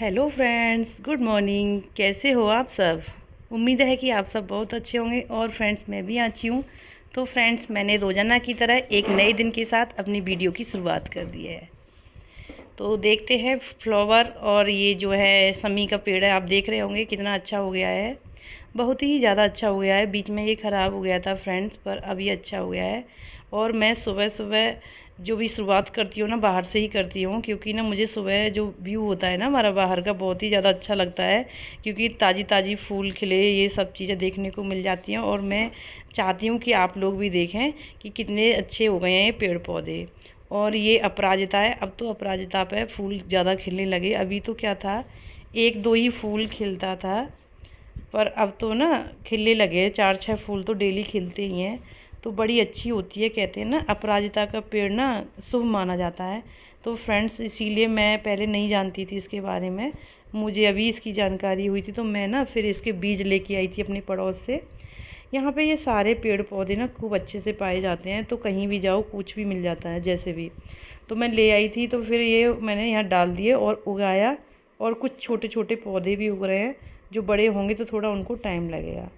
Hello friends, good morning. कैसे हो आप सब? उम्मीद है कि आप सब बहुत अच्छे होंगे। और फ्रेंड्स, मैं भी अच्छी हूँ। तो फ्रेंड्स, मैंने रोज़ाना की तरह एक नए दिन के साथ अपनी वीडियो की शुरुआत कर दी है। तो देखते हैं फ्लावर, और ये जो है समी का पेड़ है, आप देख रहे होंगे कितना अच्छा हो गया है। बहुत ही ज़्यादा अच्छा हो गया है। बीच में ये ख़राब हो गया था फ्रेंड्स, पर अब ये अच्छा हो गया है। और मैं सुबह सुबह जो भी शुरुआत करती हूँ ना, बाहर से ही करती हूँ, क्योंकि ना मुझे सुबह जो व्यू होता है ना हमारा बाहर का, बहुत ही ज़्यादा अच्छा लगता है। क्योंकि ताज़ी ताज़ी फूल खिले, ये सब चीज़ें देखने को मिल जाती हैं। और मैं चाहती हूँ कि आप लोग भी देखें कि कितने अच्छे हो गए हैं ये पेड़ पौधे। और ये अपराजिता है। अब तो अपराजिता पे फूल ज़्यादा खिलने लगे। अभी तो क्या था, एक दो ही फूल खिलता था, पर अब तो ना खिलने लगे। 4-6 फूल तो डेली खिलते ही हैं। तो बड़ी अच्छी होती है। कहते हैं ना, अपराजिता का पेड़ ना शुभ माना जाता है। तो फ्रेंड्स, इसीलिए मैं पहले नहीं जानती थी इसके बारे में। मुझे अभी इसकी जानकारी हुई थी, तो मैं ना फिर इसके बीज लेके आई थी अपने पड़ोस से। यहाँ पे ये सारे पेड़ पौधे ना खूब अच्छे से पाए जाते हैं। तो कहीं भी जाओ कुछ भी मिल जाता है, जैसे भी। तो मैं ले आई थी, तो फिर ये मैंने यहाँ डाल दिए और उगाया। और कुछ छोटे छोटे पौधे भी उग रहे हैं। जो बड़े होंगे तो थोड़ा उनको टाइम लगेगा।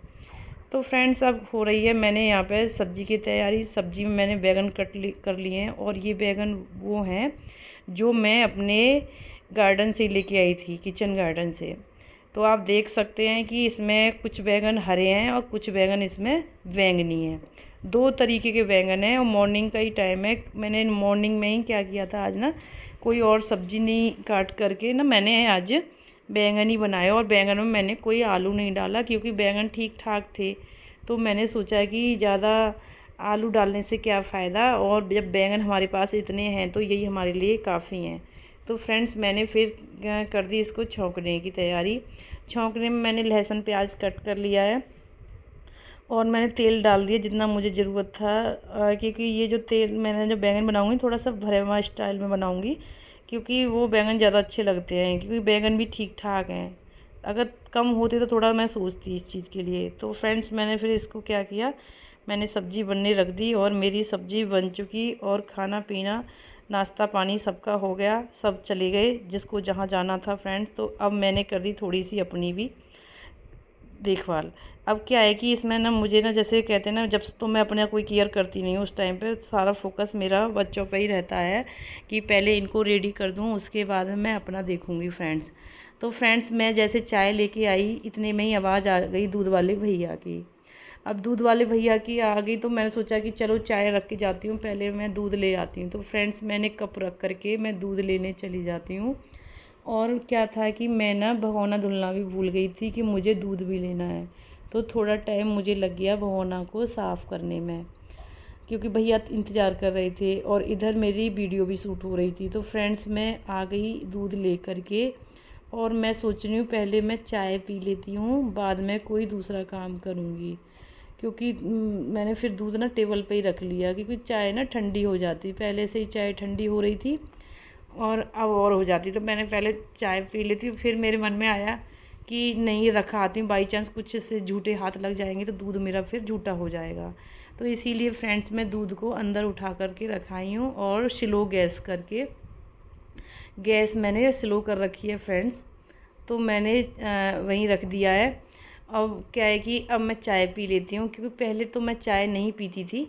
तो फ्रेंड्स, अब हो रही है, मैंने यहाँ पे सब्ज़ी की तैयारी। सब्ज़ी में मैंने बैगन कर लिए हैं। और ये बैगन वो हैं जो मैं अपने गार्डन से लेके आई थी, किचन गार्डन से। तो आप देख सकते हैं कि इसमें कुछ बैगन हरे हैं और कुछ बैगन इसमें बैंगनी हैं। दो तरीके के बैगन हैं। और मॉर्निंग का ही टाइम है। मैंने मॉर्निंग में ही क्या किया था आज ना, कोई और सब्ज़ी नहीं काट करके ना, मैंने आज बैंगन ही बनाया। और बैंगन में मैंने कोई आलू नहीं डाला, क्योंकि बैंगन ठीक ठाक थे। तो मैंने सोचा कि ज़्यादा आलू डालने से क्या फ़ायदा, और जब बैंगन हमारे पास इतने हैं तो यही हमारे लिए काफ़ी हैं। तो फ्रेंड्स, मैंने फिर कर दी इसको छौंकने की तैयारी। छौंकने में मैंने लहसुन प्याज कट कर लिया है। और मैंने तेल डाल दिया जितना मुझे ज़रूरत था। क्योंकि ये जो तेल मैंने जो बैंगन बनाऊँगी, थोड़ा सा भरे हुआ स्टाइल में बनाऊँगी, क्योंकि वो बैंगन ज़्यादा अच्छे लगते हैं। क्योंकि बैंगन भी ठीक ठाक हैं। अगर कम होते तो थोड़ा मैं सोचती इस चीज़ के लिए। तो फ्रेंड्स, मैंने फिर इसको क्या किया, मैंने सब्ज़ी बनने रख दी। और मेरी सब्ज़ी बन चुकी। और खाना पीना नाश्ता पानी सबका हो गया। सब चले गए जिसको जहाँ जाना था फ्रेंड्स। तो अब मैंने कर दी थोड़ी सी अपनी भी देखभाल। अब क्या है कि इसमें ना मुझे ना, जैसे कहते हैं ना, जब तो मैं अपने कोई केयर करती नहीं हूँ, उस टाइम पे सारा फोकस मेरा बच्चों पे ही रहता है कि पहले इनको रेडी कर दूँ, उसके बाद मैं अपना देखूँगी फ्रेंड्स। तो फ्रेंड्स, मैं जैसे चाय लेके आई, इतने में ही आवाज़ आ गई दूध वाले भैया की। अब दूध वाले भैया की आ गई, तो मैंने सोचा कि चलो चाय रख के जाती हूँ, पहले मैं दूध ले आती हूँ। तो फ्रेंड्स, मैंने कप रख करके मैं दूध लेने चली जाती हूँ। और क्या था कि मैं ना भगोना धुलना भी भूल गई थी कि मुझे दूध भी लेना है। तो थोड़ा टाइम मुझे लग गया भगोना को साफ़ करने में, क्योंकि भैया इंतज़ार कर रहे थे। और इधर मेरी वीडियो भी शूट हो रही थी। तो फ्रेंड्स, मैं आ गई दूध ले करके। और मैं सोच रही हूँ पहले मैं चाय पी लेती हूँ, बाद में कोई दूसरा काम करूँगी। क्योंकि मैंने फिर दूध ना टेबल पे ही रख लिया, क्योंकि चाय ना ठंडी हो जाती। पहले से ही चाय ठंडी हो रही थी और अब और हो जाती। तो मैंने पहले चाय पी लेती। फिर मेरे मन में आया कि नहीं, रखा आती हूँ, बाई चांस कुछ से झूठे हाथ लग जाएंगे तो दूध मेरा फिर झूठा हो जाएगा। तो इसीलिए फ्रेंड्स, मैं दूध को अंदर उठा करके रखाई हूँ। और स्लो गैस करके, गैस मैंने स्लो कर रखी है फ्रेंड्स। तो मैंने वहीं रख दिया है। अब क्या है कि अब मैं चाय पी लेती हूँ, क्योंकि पहले तो मैं चाय नहीं पीती थी।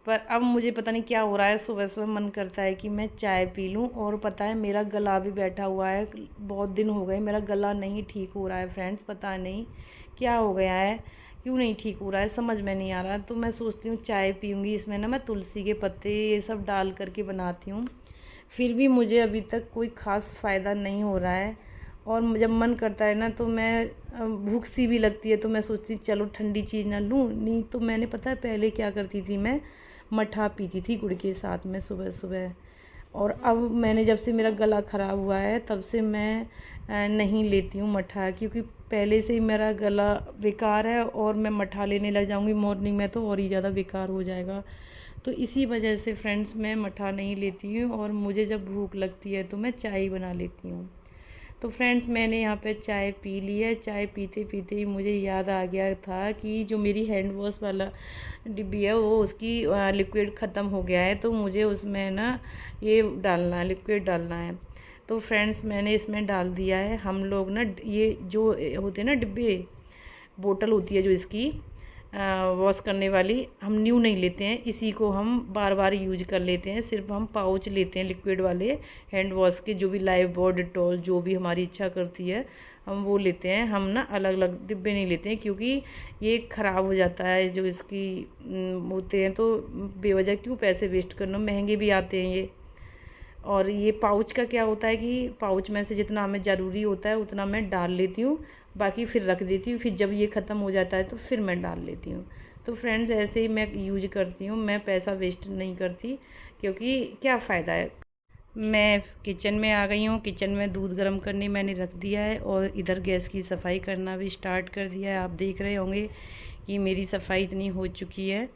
पर अब मुझे पता नहीं क्या हो रहा है, सुबह सुबह मन करता है कि मैं चाय पी लूँ। और पता है, मेरा गला भी बैठा हुआ है। बहुत दिन हो गए मेरा गला नहीं ठीक हो रहा है फ्रेंड्स। पता नहीं क्या हो गया है, क्यों नहीं ठीक हो रहा है, समझ में नहीं आ रहा। तो मैं सोचती हूँ चाय पीऊँगी। इसमें ना मैं तुलसी के पत्ते ये सब डाल करके बनाती हूँ। फिर भी मुझे अभी तक कोई ख़ास फ़ायदा नहीं हो रहा है। और जब मन करता है ना, तो मैं भूख सी भी लगती है, तो मैं सोचती चलो ठंडी चीज़ ना लूँ। नहीं तो मैंने, पता है पहले क्या करती थी, मैं मट्ठा पीती थी गुड़ के साथ में सुबह सुबह। और अब मैंने, जब से मेरा गला ख़राब हुआ है, तब से मैं नहीं लेती हूँ मट्ठा। क्योंकि पहले से ही मेरा गला बेकार है, और मैं मट्ठा लेने लग जाऊँगी मॉर्निंग में तो और ही ज़्यादा बेकार हो जाएगा। तो इसी वजह से फ्रेंड्स, मैं मट्ठा नहीं लेती हूँ। और मुझे जब भूख लगती है तो मैं चाय बना लेती हूँ। तो फ्रेंड्स, मैंने यहाँ पे चाय पी ली है। चाय पीते पीते ही मुझे याद आ गया था कि जो मेरी हैंड वॉश वाला डिब्बी है, वो उसकी लिक्विड ख़त्म हो गया है। तो मुझे उसमें ना ये डालना है, लिक्विड डालना है। तो फ्रेंड्स मैंने इसमें डाल दिया है। हम लोग ना ये जो होते हैं ना डिब्बे, बोतल होती है जो इसकी वॉश करने वाली, हम न्यू नहीं लेते हैं, इसी को हम बार बार यूज कर लेते हैं। सिर्फ हम पाउच लेते हैं लिक्विड वाले हैंड वॉश के, जो भी लाइफ बॉय, डेटॉल, जो भी हमारी इच्छा करती है हम वो लेते हैं। हम ना अलग अलग डिब्बे नहीं लेते हैं, क्योंकि ये ख़राब हो जाता है जो इसकी होते हैं, तो बेवजह क्यों पैसे वेस्ट करना, महंगे भी आते हैं ये। और ये पाउच का क्या होता है कि पाउच में से जितना हमें ज़रूरी होता है उतना मैं डाल लेती हूँ, बाकी फिर रख देती हूँ, फिर जब ये ख़त्म हो जाता है तो फिर मैं डाल लेती हूँ। तो फ्रेंड्स ऐसे ही मैं यूज करती हूँ, मैं पैसा वेस्ट नहीं करती, क्योंकि क्या फ़ायदा है। मैं किचन में आ गई हूँ। किचन में दूध गर्म करने मैंने रख दिया है और इधर गैस की सफाई करना भी स्टार्ट कर दिया है। आप देख रहे होंगे कि मेरी सफाई इतनी हो चुकी है।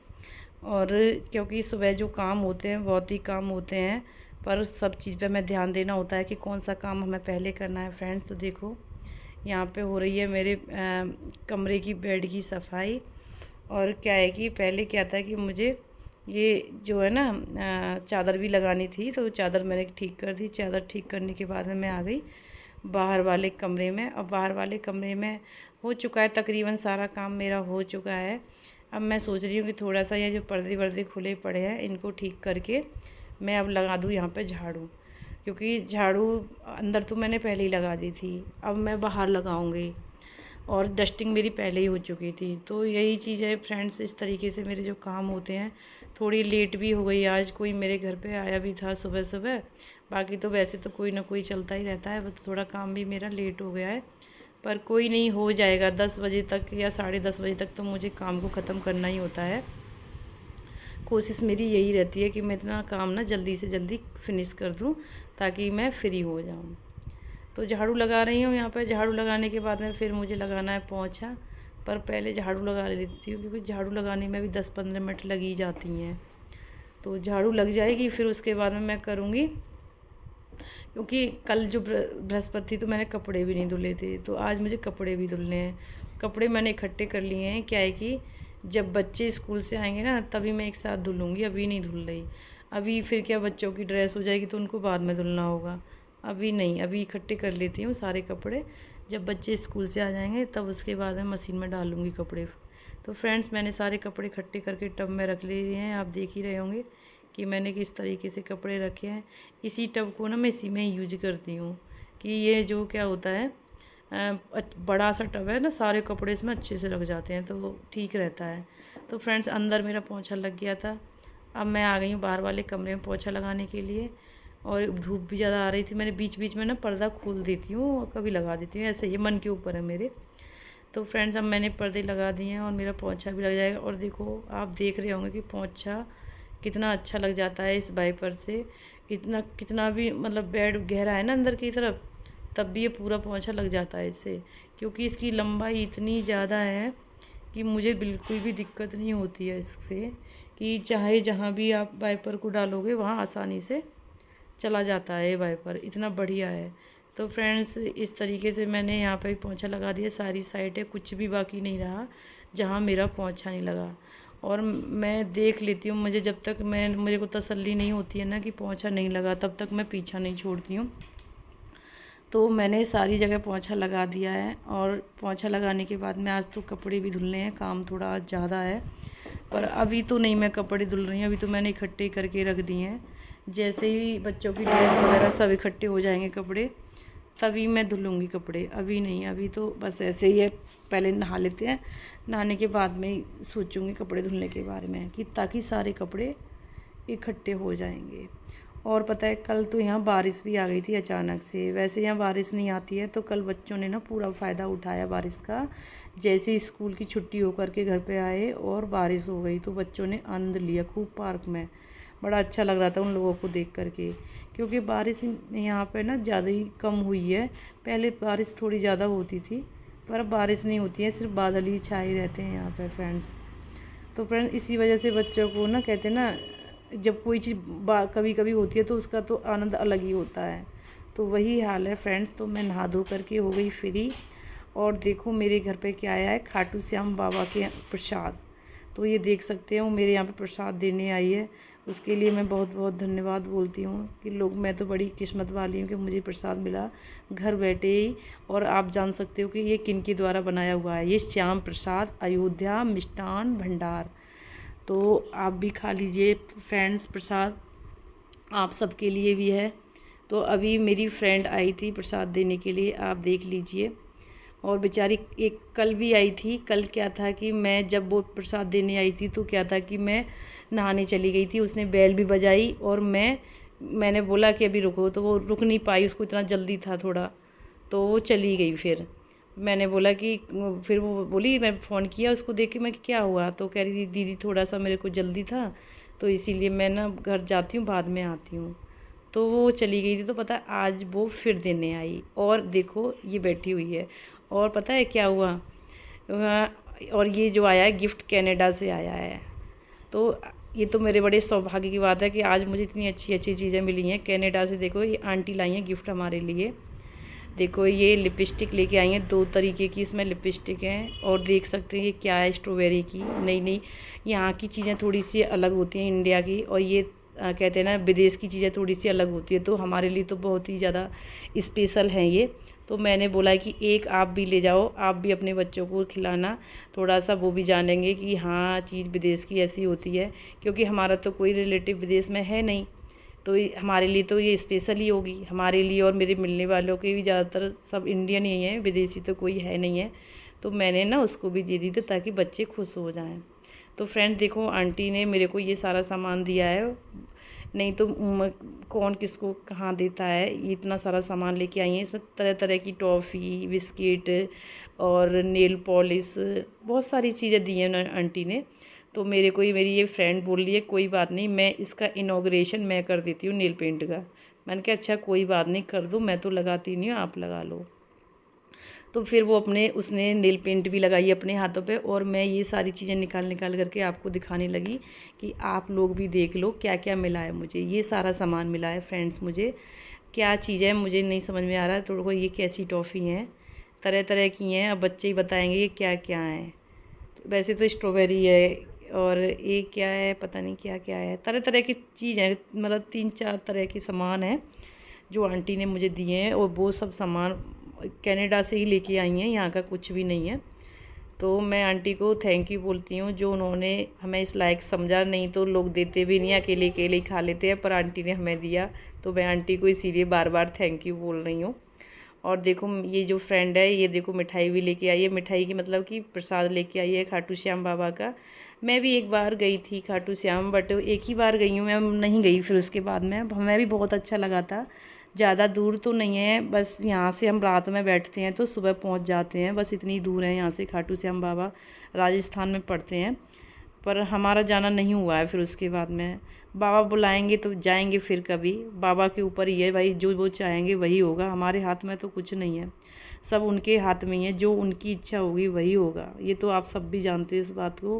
और क्योंकि सुबह जो काम होते हैं बहुत ही काम होते हैं, पर सब चीज़ पे मैं ध्यान देना होता है कि कौन सा काम हमें पहले करना है। फ्रेंड्स तो देखो यहाँ पे हो रही है मेरे कमरे की बेड की सफाई। और क्या है कि पहले क्या था कि मुझे ये जो है ना चादर भी लगानी थी, तो चादर मैंने ठीक कर दी। चादर ठीक करने के बाद में मैं आ गई बाहर वाले कमरे में। अब बाहर वाले कमरे में हो चुका है, तकरीबन सारा काम मेरा हो चुका है। अब मैं सोच रही हूँ कि थोड़ा सा ये जो पर्दे वर्दे खुले पड़े हैं इनको ठीक करके मैं अब लगा दूँ यहाँ पे झाड़ू, क्योंकि झाड़ू अंदर तो मैंने पहले ही लगा दी थी, अब मैं बाहर लगाऊंगी। और डस्टिंग मेरी पहले ही हो चुकी थी। तो यही चीज़ है फ्रेंड्स, इस तरीके से मेरे जो काम होते हैं। थोड़ी लेट भी हो गई आज, कोई मेरे घर पे आया भी था सुबह सुबह, बाकी तो वैसे तो कोई ना कोई चलता ही रहता है, बस थोड़ा काम भी मेरा लेट हो गया है, पर कोई नहीं, हो जाएगा। 10 बजे तक या 10:30 बजे तक तो मुझे काम को ख़त्म करना ही होता है। कोशिश मेरी यही रहती है कि मैं इतना काम ना जल्दी से जल्दी फिनिश कर दूं ताकि मैं फ्री हो जाऊं। तो झाड़ू लगा रही हूँ यहाँ पर। झाड़ू लगाने के बाद में फिर मुझे लगाना है पोंछा, पर पहले झाड़ू लगा लेती हूँ, क्योंकि झाड़ू लगाने में भी 10-15 मिनट लग ही जाती हैं। तो झाड़ू लग जाएगी, फिर उसके बाद में मैं करूँगी, क्योंकि कल जो बृहस्पति थी तो मैंने कपड़े भी नहीं धुले थे, तो आज मुझे कपड़े भी धुलने हैं। कपड़े मैंने इकट्ठे कर लिए हैं, क्या है कि जब बच्चे स्कूल से आएंगे ना तभी मैं एक साथ धुलूँगी, अभी नहीं धुल रही। अभी फिर क्या बच्चों की ड्रेस हो जाएगी तो उनको बाद में धुलना होगा, अभी नहीं, अभी इकट्ठे कर लेती हूँ सारे कपड़े। जब बच्चे स्कूल से आ जाएंगे तब उसके बाद मैं मशीन में डालूँगी कपड़े। तो फ्रेंड्स मैंने सारे कपड़े इकट्ठे करके टब में रख लिए हैं। आप देख ही रहे होंगे कि मैंने किस तरीके से कपड़े रखे हैं। इसी टब को ना मैं इसी में यूज करती हूँ, कि ये जो क्या होता है बड़ा सा टब है ना, सारे कपड़े इसमें अच्छे से लग जाते हैं, तो वो ठीक रहता है। तो फ्रेंड्स अंदर मेरा पोंछा लग गया था, अब मैं आ गई हूँ बाहर वाले कमरे में पोंछा लगाने के लिए। और धूप भी ज़्यादा आ रही थी, मैंने बीच बीच में ना पर्दा खोल देती हूँ और कभी लगा देती हूँ, ऐसे ही मन के ऊपर है मेरे। तो फ्रेंड्स अब मैंने पर्दे लगा दिए हैं और मेरा पोंछा भी लग जाएगा। और देखो आप देख रहे होंगे कि पोंछा कितना अच्छा लग जाता है इस वाइपर से। इतना कितना भी मतलब बेड गहरा है ना अंदर की तरफ, तब भी ये पूरा पोंछा लग जाता है इससे, क्योंकि इसकी लंबाई इतनी ज़्यादा है कि मुझे बिल्कुल भी दिक्कत नहीं होती है इससे, कि चाहे जहाँ भी आप वाइपर को डालोगे वहाँ आसानी से चला जाता है। ये वाइपर इतना बढ़िया है। तो फ्रेंड्स इस तरीके से मैंने यहाँ पे पोंछा लगा दिया, सारी साइडें, कुछ भी बाकी नहीं रहा जहाँ मेरा पोंछा नहीं लगा। और मैं देख लेती हूँ, मुझे जब तक मेरे को तसल्ली नहीं होती है ना कि पोंछा नहीं लगा, तब तक मैं पीछा नहीं छोड़ती हूँ। तो मैंने सारी जगह पोंछा लगा दिया है। और पोंछा लगाने के बाद में आज तो कपड़े भी धुलने हैं, काम थोड़ा ज़्यादा है, पर अभी तो नहीं मैं कपड़े धुल रही हूँ, अभी तो मैंने इकट्ठे करके रख दिए हैं। जैसे ही बच्चों की ड्रेस वगैरह सब इकट्ठे हो जाएंगे कपड़े, तभी मैं धुलूँगी कपड़े, अभी नहीं। अभी तो बस ऐसे ही है, पहले नहा लेते हैं, नहाने के बाद में सोचूंगी कपड़े धुलने के बारे में, कि ताकि सारे कपड़े इकट्ठे हो जाएंगे। और पता है कल तो यहाँ बारिश भी आ गई थी अचानक से। वैसे यहाँ बारिश नहीं आती है, तो कल बच्चों ने ना पूरा फ़ायदा उठाया बारिश का। जैसे स्कूल की छुट्टी होकर के घर पे आए और बारिश हो गई, तो बच्चों ने आनंद लिया खूब पार्क में। बड़ा अच्छा लग रहा था उन लोगों को देख करके, क्योंकि बारिश यहाँ पे ना ज़्यादा ही कम हुई है। पहले बारिश थोड़ी ज़्यादा होती थी, पर अब बारिश नहीं होती है, सिर्फ बादल ही छाए रहते हैं यहाँ पे फ्रेंड्स। तो फ्रेंड्स इसी वजह से बच्चों को ना कहते हैं ना, जब कोई चीज़ कभी कभी होती है तो उसका तो आनंद अलग ही होता है। तो वही हाल है फ्रेंड्स। तो मैं नहा धो करके हो गई फ्री। और देखो मेरे घर पे क्या आया है, खाटू श्याम बाबा के प्रसाद। तो ये देख सकते हो मेरे यहाँ पे प्रसाद देने आई है। उसके लिए मैं बहुत बहुत धन्यवाद बोलती हूँ कि लोग, मैं तो बड़ी किस्मत वाली हूँ कि मुझे प्रसाद मिला घर बैठे ही। और आप जान सकते हो कि ये किन के द्वारा बनाया हुआ है, ये श्याम प्रसाद अयोध्या मिष्ठान भंडार। तो आप भी खा लीजिए फ्रेंड्स, प्रसाद आप सबके लिए भी है। तो अभी मेरी फ्रेंड आई थी प्रसाद देने के लिए, आप देख लीजिए। और बेचारी एक कल भी आई थी। कल क्या था कि मैं जब वो प्रसाद देने आई थी तो क्या था कि मैं नहाने चली गई थी। उसने बेल भी बजाई और मैंने बोला कि अभी रुको, तो वो रुक नहीं पाई, उसको इतना जल्दी था थोड़ा, तो वो चली गई। फिर मैंने बोला कि, फिर वो बोली, मैं फ़ोन किया उसको देख के, मैं क्या हुआ, तो कह रही थी दीदी थोड़ा सा मेरे को जल्दी था तो इसीलिए मैं ना घर जाती हूँ, बाद में आती हूँ। तो वो चली गई थी। तो पता है आज वो फिर देने आई और देखो ये बैठी हुई है। और पता है क्या हुआ, और ये जो आया है गिफ्ट कनाडा से आया है। तो ये तो मेरे बड़े सौभाग्य की बात है कि आज मुझे इतनी अच्छी अच्छी चीज़ें मिली हैं कनाडा से। देखो ये आंटी लाई हैं गिफ्ट हमारे लिए। देखो ये लिपस्टिक लेके आई हैं, 2 तरीके की इसमें लिपस्टिक हैं। और देख सकते हैं ये क्या है, स्ट्रॉबेरी की। नई नई यहाँ की चीज़ें थोड़ी सी अलग होती हैं इंडिया की, और ये कहते हैं ना विदेश की चीज़ें थोड़ी सी अलग होती है, तो हमारे लिए तो बहुत ही ज़्यादा स्पेशल हैं ये। तो मैंने बोला कि एक आप भी ले जाओ, आप भी अपने बच्चों को खिलाना, थोड़ा सा वो भी जानेंगे कि हाँ चीज़ विदेश की ऐसी होती है। क्योंकि हमारा तो कोई रिलेटिव विदेश में है नहीं, तो हमारे लिए तो ये स्पेशल ही होगी, हमारे लिए। और मेरे मिलने वालों के भी ज़्यादातर सब इंडियन ही हैं, विदेशी तो कोई है नहीं है। तो मैंने ना उसको भी दे दी थी ताकि बच्चे खुश हो जाएं। तो फ्रेंड्स देखो आंटी ने मेरे को ये सारा सामान दिया है, नहीं तो कौन किसको कहाँ देता है। ये इतना सारा सामान लेके आई हैं, इसमें तरह तरह की टॉफ़ी, बिस्किट और नेल पॉलिश, बहुत सारी चीज़ें दी हैं आंटी ने। तो मेरी ये फ्रेंड बोल रही है कोई बात नहीं, मैं इसका इनॉग्रेशन मैं कर देती हूँ नेल पेंट का। मैंने कहा अच्छा कोई बात नहीं, कर दो, मैं तो लगाती नहीं हूँ, आप लगा लो। तो फिर वो उसने नेल पेंट भी लगाई अपने हाथों पे। और मैं ये सारी चीज़ें निकाल निकाल करके आपको दिखाने लगी कि आप लोग भी देख लो क्या क्या मिला है मुझे। ये सारा सामान मिला है फ्रेंड्स मुझे। क्या चीज़ है मुझे नहीं समझ में आ रहा है, तो ये कैसी टॉफ़ी हैं, तरह तरह की हैं, अब बच्चे ही बताएँगे ये क्या क्या हैं। वैसे तो स्ट्रॉबेरी है, और ये क्या है पता नहीं क्या क्या है, तरह तरह की चीज़ है, मतलब 3-4 तरह के सामान हैं जो आंटी ने मुझे दिए हैं। और वो सब सामान कनाडा से ही लेके आई हैं, यहाँ का कुछ भी नहीं है। तो मैं आंटी को थैंक यू बोलती हूँ जो उन्होंने हमें इस लायक समझा। नहीं तो लोग देते भी नहीं, अकेले अकेले ही खा लेते हैं, पर आंटी ने हमें दिया, तो मैं आंटी को इसीलिए बार बार थैंक यू बोल रही हूँ। और देखो ये जो फ्रेंड है ये देखो मिठाई भी लेके आई है। मिठाई की मतलब कि प्रसाद लेके आई है खाटू श्याम बाबा का। मैं भी एक बार गई थी खाटू श्याम, बट एक ही बार गई हूँ, मैं नहीं गई फिर उसके बाद में। हमें भी बहुत अच्छा लगा था। ज़्यादा दूर तो नहीं है, बस यहाँ से हम रात में बैठते हैं तो सुबह पहुँच जाते हैं, बस इतनी दूर है यहाँ से। खाटू श्याम बाबा राजस्थान में पड़ते हैं, पर हमारा जाना नहीं हुआ है फिर उसके बाद में। बाबा बुलाएंगे तो जाएंगे फिर कभी, बाबा के ऊपर ही है भाई, जो वो चाहेंगे वही होगा, हमारे हाथ में तो कुछ नहीं है, सब उनके हाथ में ही है, जो उनकी इच्छा होगी वही होगा। ये तो आप सब भी जानते हैं इस बात को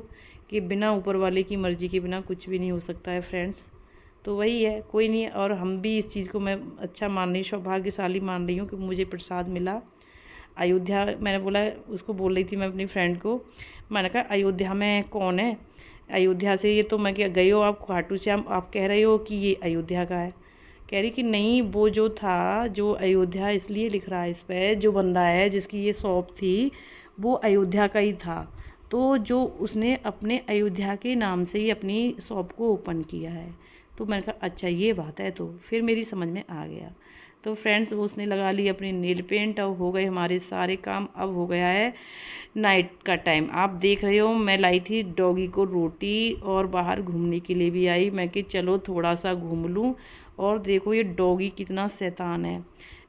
कि बिना ऊपर वाले की मर्ज़ी के बिना कुछ भी नहीं हो सकता है फ्रेंड्स। तो वही है, कोई नहीं। और हम भी इस चीज़ को मैं अच्छा मान रही, सौभाग्यशाली मान रही हूँ कि मुझे प्रसाद मिला अयोध्या। मैंने बोला, उसको बोल रही थी मैं अपनी फ्रेंड को, मैंने कहा अयोध्या में कौन है, अयोध्या से ये तो मैं क्या गई हो आप खाटू श्याम, आप कह रहे हो कि ये अयोध्या का है। कह रही कि नहीं, वो जो था, जो अयोध्या इसलिए लिख रहा है इस पर, जो बंदा है जिसकी ये शॉप थी वो अयोध्या का ही था, तो जो उसने अपने अयोध्या के नाम से ही अपनी शॉप को ओपन किया है। तो मैंने कहा अच्छा ये बात है, तो फिर मेरी समझ में आ गया। तो फ्रेंड्स वो उसने लगा ली अपनी नील पेंट, और हो गए हमारे सारे काम। अब हो गया है नाइट का टाइम। आप देख रहे हो मैं लाई थी डॉगी को रोटी, और बाहर घूमने के लिए भी आई, मैं कि चलो थोड़ा सा घूम लूँ। और देखो ये डॉगी कितना शैतान है,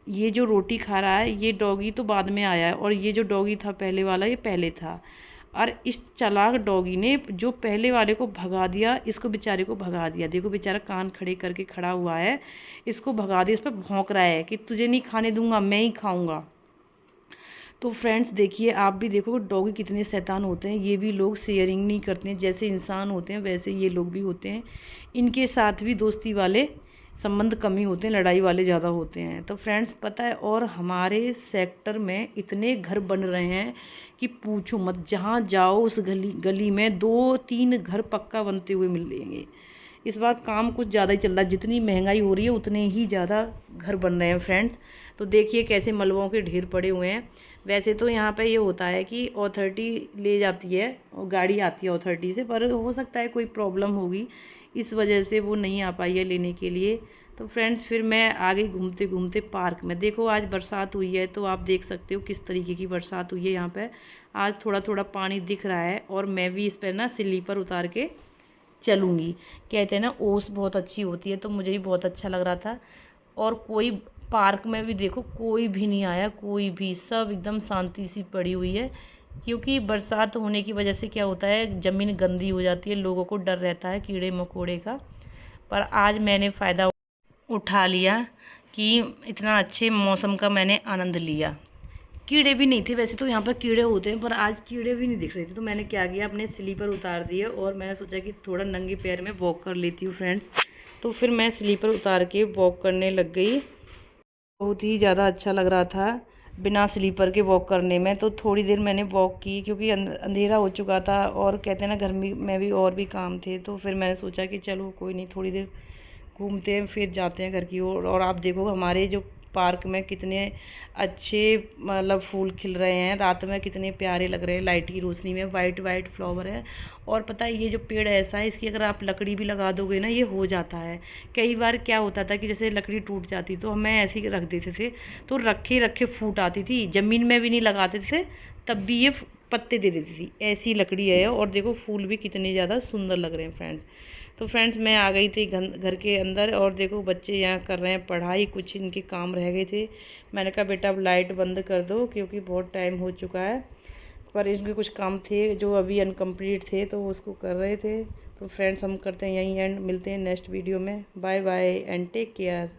ये जो रोटी खा रहा है ये डॉगी तो बाद में आया है, और ये जो डॉगी था पहले वाला ये पहले था। और इस चालाक डॉगी ने जो पहले वाले को भगा दिया, इसको बेचारे को भगा दिया। देखो बेचारा कान खड़े करके खड़ा हुआ है, इसको भगा दिया, इस पर भौंक रहा है कि तुझे नहीं खाने दूंगा, मैं ही खाऊंगा। तो फ्रेंड्स देखिए, आप भी देखो डॉगी कितने शैतान होते हैं। ये भी लोग शेयरिंग नहीं करते हैं, जैसे इंसान होते हैं वैसे ये लोग भी होते हैं। इनके साथ भी दोस्ती वाले संबंध कम ही होते हैं, लड़ाई वाले ज़्यादा होते हैं। तो फ्रेंड्स पता है, और हमारे सेक्टर में इतने घर बन रहे हैं कि पूछो मत, जहाँ जाओ उस गली में 2-3 घर पक्का बनते हुए मिलेंगे। इस बार काम कुछ ज़्यादा ही चल रहा है, जितनी महंगाई हो रही है उतने ही ज़्यादा घर बन रहे हैं फ्रेंड्स। तो देखिए कैसे मलबों के ढेर पड़े हुए हैं। वैसे तो यहाँ पे ये होता है कि अथॉरिटी ले जाती है और गाड़ी आती है अथॉरिटी से, पर हो सकता है कोई प्रॉब्लम होगी, इस वजह से वो नहीं आ पाई है लेने के लिए। तो फ्रेंड्स फिर मैं आ गई घूमते घूमते पार्क में। देखो आज बरसात हुई है, तो आप देख सकते हो किस तरीके की बरसात हुई है यहाँ पे। आज थोड़ा थोड़ा पानी दिख रहा है और मैं भी इस पर ना स्लीपर उतार के चलूँगी। कहते हैं ना ओस बहुत अच्छी होती है, तो मुझे भी बहुत अच्छा लग रहा था। और कोई पार्क में भी देखो कोई भी नहीं आया, कोई भी, सब एकदम शांति सी पड़ी हुई है। क्योंकि बरसात होने की वजह से क्या होता है, ज़मीन गंदी हो जाती है, लोगों को डर रहता है कीड़े मकोड़े का। पर आज मैंने फ़ायदा उठा लिया कि इतना अच्छे मौसम का मैंने आनंद लिया। कीड़े भी नहीं थे, वैसे तो यहाँ पर कीड़े होते हैं, पर आज कीड़े भी नहीं दिख रहे थे। तो मैंने क्या किया, अपने स्लीपर उतार दिए और मैंने सोचा कि थोड़ा नंगे पैर में वॉक कर लेती हूँ फ्रेंड्स। तो फिर मैं स्लीपर उतार के वॉक करने लग गई। बहुत ही ज़्यादा अच्छा लग रहा था बिना स्लीपर के वॉक करने में। तो थोड़ी देर मैंने वॉक की, क्योंकि अंधेरा हो चुका था और कहते हैं ना घर में भी और भी काम थे। तो फिर मैंने सोचा कि चलो कोई नहीं, थोड़ी देर घूमते हैं फिर जाते हैं घर की ओर। और आप देखो हमारे जो पार्क में कितने अच्छे मतलब फूल खिल रहे हैं, रात में कितने प्यारे लग रहे हैं लाइट की रोशनी में, वाइट वाइट फ्लावर है। और पता है ये जो पेड़ ऐसा है, इसकी अगर आप लकड़ी भी लगा दोगे ना, ये हो जाता है। कई बार क्या होता था कि जैसे लकड़ी टूट जाती तो हमें ऐसे ही रख देते थे, तो रखे रखे फूट आती थी, ज़मीन में भी नहीं लगाते थे तब भी ये पत्ते दे देती थी। ऐसी लकड़ी है और देखो फूल भी कितने ज़्यादा सुंदर लग रहे हैं फ्रेंड्स। तो फ्रेंड्स मैं आ गई थी घर के अंदर और देखो बच्चे यहाँ कर रहे हैं पढ़ाई, कुछ इनके काम रह गए थे। मैंने कहा बेटा अब लाइट बंद कर दो क्योंकि बहुत टाइम हो चुका है। पर इनके कुछ काम थे जो अभी अनकम्प्लीट थे, तो उसको कर रहे थे। तो फ्रेंड्स हम करते हैं यहीं एंड, मिलते हैं नेक्स्ट वीडियो में। Bye bye and take care.